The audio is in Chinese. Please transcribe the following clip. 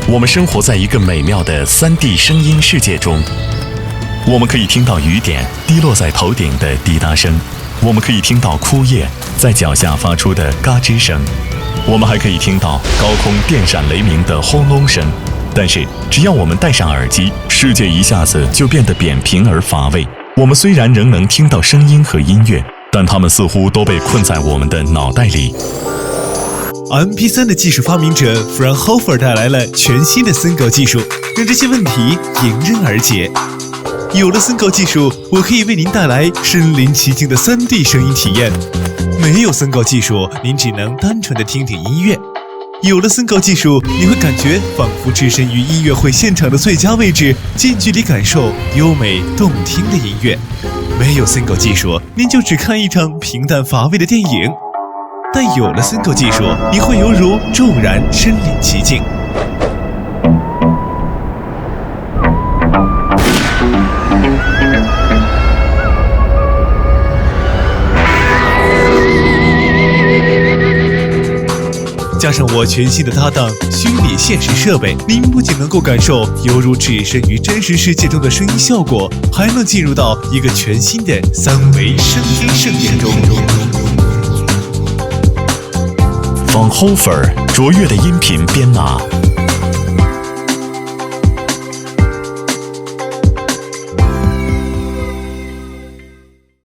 我们生活在一个美妙的3D 声音世界中。我们可以听到雨点滴落在头顶的滴答声，我们可以听到枯叶在脚下发出的嘎吱声，我们还可以听到高空电闪雷鸣的轰隆声。但是，只要我们戴上耳机，世界一下子就变得扁平而乏味。我们虽然仍能听到声音和音乐，但它们似乎都被困在我们的脑袋里。MP3 的技术发明者 Fraunhofer 带来了全新的森狗技术，让这些问题迎刃而解。有了森狗技术，我可以为您带来身临其境的3D 声音体验。没有森狗技术，您只能单纯的听听音乐。有了森狗技术，你会感觉仿佛置身于音乐会现场的最佳位置，近距离感受优美动听的音乐。没有森狗技术，您就只看一场平淡乏味的电影。但有了森狗技术，你会犹如骤然身临其境。加上我全新的搭档虚拟现实设备，您不仅能够感受犹如置身于真实世界中的声音效果，还能进入到一个全新的3维声音盛宴中。Fraunhofer 卓越的音频编码